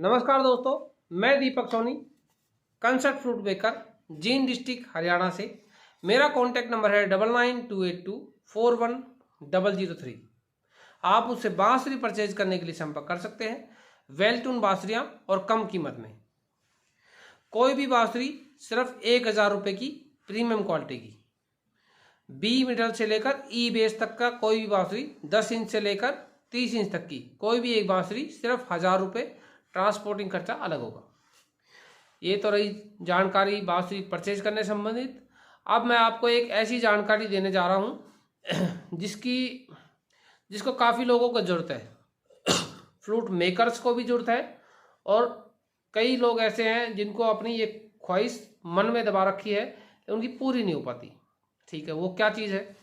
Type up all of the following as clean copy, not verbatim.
नमस्कार दोस्तों, मैं Deepak Soni, concert fruit baker, Jind district Haryana से। मेरा कॉन्टैक्ट नंबर है 9928241003। आप उससे बांसुरी परचेज करने के लिए संपर्क कर सकते हैं। वेल ट्यून बांसुरियाँ और कम कीमत में। कोई भी बांसुरी सिर्फ 1000 रुपये की प्रीमियम क्वालिटी की। बी मीटर से लेकर ई बेस तक का कोई भी बांसुरी, 10 इंच से लेकर 30 इंच तक की कोई भी एक बांसुरी सिर्फ 1000 रुपये, ट्रांसपोर्टिंग खर्चा अलग होगा। ये तो रही जानकारी बांसुरी परचेज करने संबंधित। अब मैं आपको एक ऐसी जानकारी देने जा रहा हूँ जिसको काफ़ी लोगों को ज़रूरत है। फ्लूट मेकर्स को भी ज़रूरत है और कई लोग ऐसे हैं जिनको अपनी ये ख्वाहिश मन में दबा रखी है, उनकी पूरी नहीं हो पाती। ठीक है, वो क्या चीज़ है?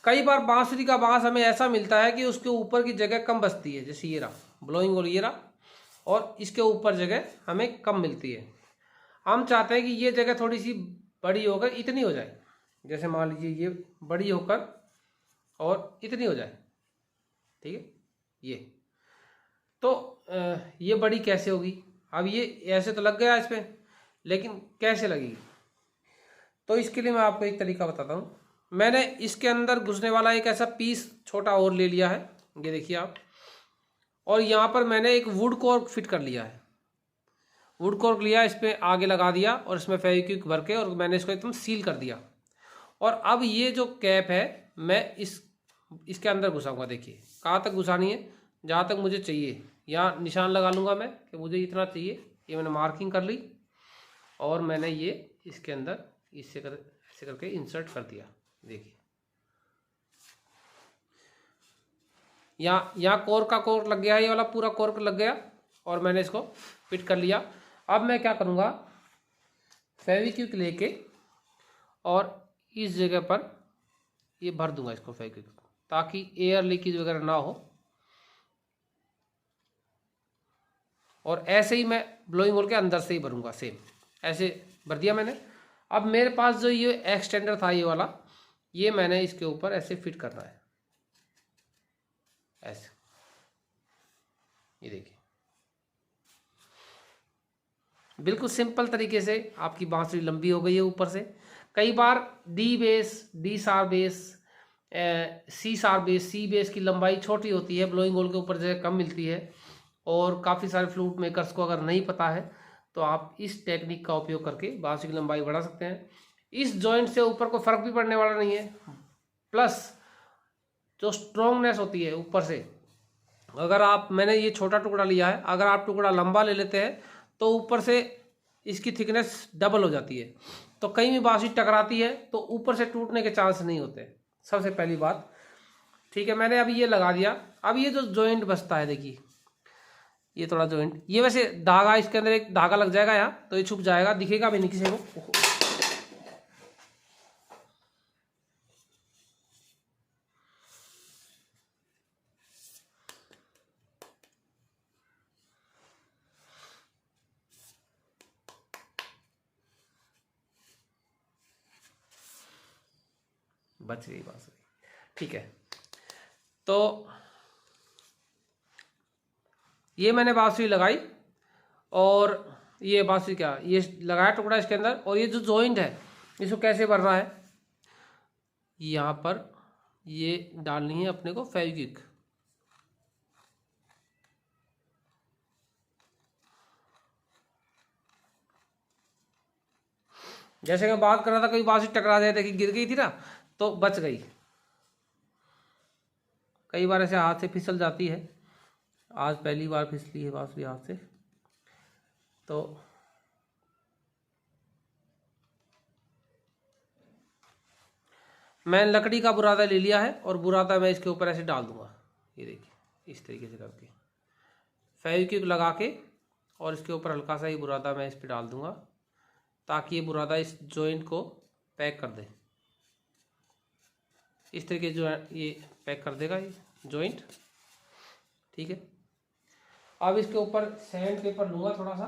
कई बार बांसुरी का बांस हमें ऐसा मिलता है कि उसके ऊपर की जगह कम बचती है, जैसे ये रहा ब्लोइंग और ये रहा, और इसके ऊपर जगह हमें कम मिलती है। हम चाहते हैं कि ये जगह थोड़ी सी बड़ी होकर इतनी हो जाए, जैसे मान लीजिए ये बड़ी होकर और इतनी हो जाए। ठीक है, ये तो ये बड़ी कैसे होगी? अब ये ऐसे तो लग गया इस पर, लेकिन कैसे लगेगी? तो इसके लिए मैं आपको एक तरीका बताता हूँ। मैंने इसके अंदर घुसने वाला एक ऐसा पीस छोटा और ले लिया है, ये देखिए आप, और यहाँ पर मैंने एक वुड कॉर्क फिट कर लिया है। वुड कॉर्क लिया, इस पर आगे लगा दिया और इसमें फेविक्विक भर के, और मैंने इसको एकदम सील कर दिया। और अब ये जो कैप है मैं इसके अंदर घुसाऊंगा। देखिए कहाँ तक घुसानी है, जहाँ तक मुझे चाहिए। यहाँ निशान लगा लूँगा मैं कि मुझे इतना चाहिए। ये मैंने मार्किंग कर ली और मैंने ये इसके अंदर ऐसे करके इंसर्ट कर दिया। देखिए यहाँ कोर का कोर लग गया है, ये वाला पूरा कोर लग गया और मैंने इसको फिट कर लिया। अब मैं क्या करूँगा, फेविक्विक लेके और इस जगह पर ये भर दूंगा इसको फेविक्विक, ताकि एयर लीकेज वगैरह ना हो। और ऐसे ही मैं ब्लोइंग होल के अंदर से ही भरूंगा, सेम ऐसे भर दिया मैंने। अब मेरे पास जो ये एक्सटेंडर था ये वाला, ये मैंने इसके ऊपर ऐसे फिट करना है, ऐसे। ये देखिए बिल्कुल सिंपल तरीके से आपकी बांसुरी लंबी हो गई है ऊपर से। कई बार D base, D sharp base, C sharp base, C base की लंबाई छोटी होती है, ब्लोइंग होल के ऊपर जगह कम मिलती है। और काफ़ी सारे फ्लूट मेकर्स को अगर नहीं पता है तो आप इस टेक्निक का उपयोग करके बांसुरी की लंबाई बढ़ा सकते हैं। इस जॉइंट से ऊपर को फर्क भी पड़ने वाला नहीं है। प्लस जो स्ट्रोंगनेस होती है ऊपर से, अगर आप, मैंने ये छोटा टुकड़ा लिया है, अगर आप टुकड़ा लंबा ले लेते हैं तो ऊपर से इसकी थिकनेस डबल हो जाती है, तो कहीं भी बांसुरी टकराती है तो ऊपर से टूटने के चांस नहीं होते, सबसे पहली बात। ठीक है, मैंने अभी ये लगा दिया। अब ये जो जॉइंट बचता है, देखिए ये थोड़ा जॉइंट, ये वैसे धागा, इसके अंदर एक धागा लग जाएगा यहाँ, तो ये छुप जाएगा, दिखेगा भी नहीं किसी को। बच गई बांसुरी। ठीक है, तो ये मैंने बांसुरी लगाई और ये बांसुरी क्या, ये लगाया टुकड़ा इसके अंदर, और ये जो जॉइंट है इसको कैसे भरना है, यहाँ पर ये डालनी है अपने को फेविक्विक। जैसे मैं बात कर रहा था, कोई बांसुरी टकरा जाए, देखिए गिर गई थी ना, तो बच गई। कई बार ऐसे हाथ से फिसल जाती है, आज पहली बार फिसली है बांसुरी हाथ से। तो मैं लकड़ी का बुरादा ले लिया है और बुरादा मैं इसके ऊपर ऐसे डाल दूंगा। ये देखिए इस तरीके से करके फेविक्विक लगा के, और इसके ऊपर हल्का सा ही बुरादा मैं इस पर डाल दूंगा, ताकि ये बुरादा इस जॉइंट को पैक कर दे। इस तरीके जो है ये पैक कर देगा ये जॉइंट। ठीक है, अब इसके ऊपर सैंड पेपर लूँगा थोड़ा सा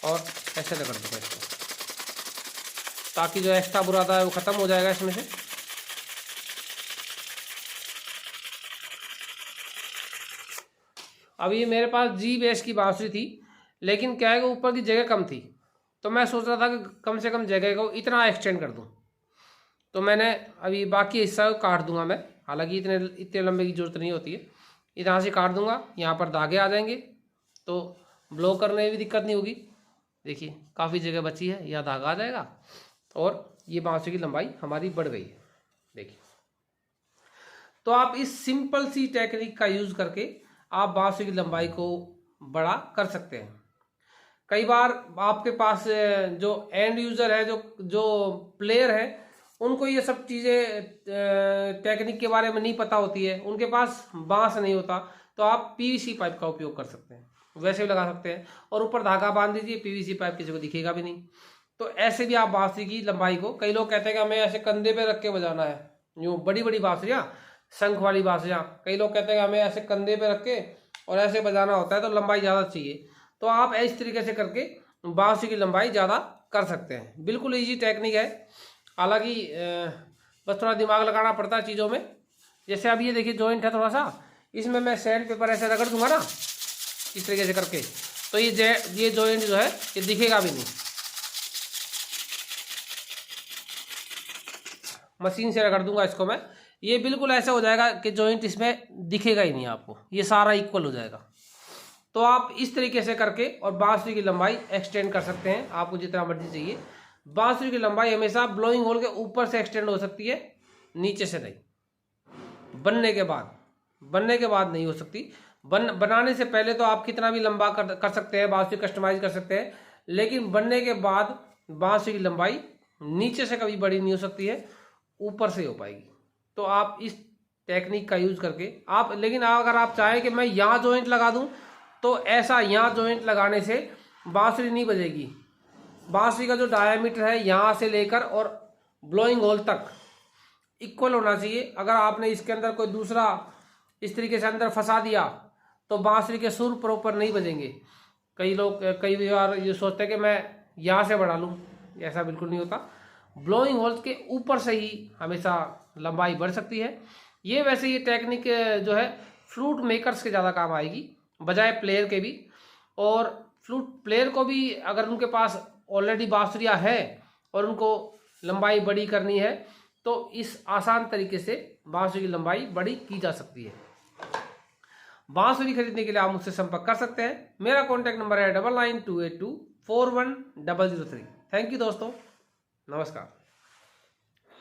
और ऐसे रगड़ दूँगा इसको, ताकि जो एक्स्ट्रा बुरादा है वो ख़त्म हो जाएगा इसमें से। अभी मेरे पास जी बेस की बांसुरी थी, लेकिन क्या है कि ऊपर की जगह कम थी, तो मैं सोच रहा था कि कम से कम जगह को इतना एक्सटेंड कर दूं। तो मैंने अभी बाकी हिस्सा काट दूंगा मैं, हालांकि इतने लंबे की जरूरत नहीं होती है। इधर से काट दूंगा, यहाँ पर धागे आ जाएंगे तो ब्लो करने में भी दिक्कत नहीं होगी। देखिए काफ़ी जगह बची है, यह धागा आ जाएगा और ये बांसुरी की लंबाई हमारी बढ़ गई है। देखिए, तो आप इस सिंपल सी टेक्निक का यूज़ करके आप बांसुरी की लंबाई को बड़ा कर सकते हैं। कई बार आपके पास जो एंड यूज़र है, जो प्लेयर है, उनको ये सब चीज़ें टेक्निक के बारे में नहीं पता होती है, उनके पास बांस नहीं होता, तो आप पीवीसी पाइप का उपयोग कर सकते हैं, वैसे भी लगा सकते हैं और ऊपर धागा बांध दीजिए, पीवीसी पाइप किसी को दिखेगा भी नहीं। तो ऐसे भी आप बांसुरी की लंबाई को, कई लोग कहते हैं कि हमें ऐसे कंधे पे रख के बजाना है, यूँ बड़ी बड़ी बांसुरियाँ, शंख वाली बांसुरियाँ, कई लोग कहते हैं कि हमें ऐसे कंधे पे रख के और ऐसे बजाना होता है तो लंबाई ज़्यादा चाहिए। तो आप इस तरीके से करके बांसुरी की लंबाई ज़्यादा कर सकते हैं। बिल्कुल ईजी टेक्निक है, हालांकि बस थोड़ा दिमाग लगाना पड़ता है चीज़ों में। जैसे अब ये देखिए जॉइंट है थोड़ा सा, इसमें मैं सैंड पेपर ऐसे रगड़ दूंगा ना इस तरीके से करके, तो ये जॉइंट जो है ये दिखेगा भी नहीं। मशीन से रगड़ दूंगा इसको मैं, ये बिल्कुल ऐसा हो जाएगा कि जॉइंट इसमें दिखेगा ही नहीं आपको, ये सारा इक्वल हो जाएगा। तो आप इस तरीके से करके और बांसुरी की लंबाई एक्सटेंड कर सकते हैं आपको जितना मर्जी चाहिए। बांसुरी की लंबाई हमेशा ब्लोइंग होल के ऊपर से एक्सटेंड हो सकती है, नीचे से नहीं। बनने के बाद नहीं हो सकती। बनाने से पहले तो आप कितना भी लंबा कर सकते हैं, बांसुरी कस्टमाइज कर सकते हैं, लेकिन बनने के बाद बांसुरी की लंबाई नीचे से कभी बड़ी नहीं हो सकती है, ऊपर से हो पाएगी। तो आप इस टेक्निक का यूज करके आप, लेकिन अगर आप चाहें कि मैं यहाँ जॉइंट लगा दूं, तो ऐसा यहाँ जॉइंट लगाने से बांसुरी नहीं बजेगी। बांसुरी का जो डायामीटर है यहाँ से लेकर और ब्लोइंग होल तक इक्वल होना चाहिए। अगर आपने इसके अंदर कोई दूसरा इस तरीके से अंदर फंसा दिया तो बांसुरी के सुर प्रॉपर नहीं बजेंगे। कई लोग कई बार ये सोचते हैं कि मैं यहाँ से बढ़ा लूँ, ऐसा बिल्कुल नहीं होता। ब्लोइंग होल्स के ऊपर से ही हमेशा लंबाई बढ़ सकती है। ये वैसे ये टेक्निक जो है फ्लूट मेकर्स के ज़्यादा काम आएगी बजाय प्लेयर के भी। और फ्लूट प्लेयर को भी अगर उनके पास ऑलरेडी बांसुरियाँ है और उनको लंबाई बड़ी करनी है तो इस आसान तरीके से बांसुरी की लंबाई बड़ी की जा सकती है। बांसुरी खरीदने के लिए आप मुझसे संपर्क कर सकते हैं। मेरा कॉन्टैक्ट नंबर है 9928241003। थैंक यू दोस्तों, नमस्कार।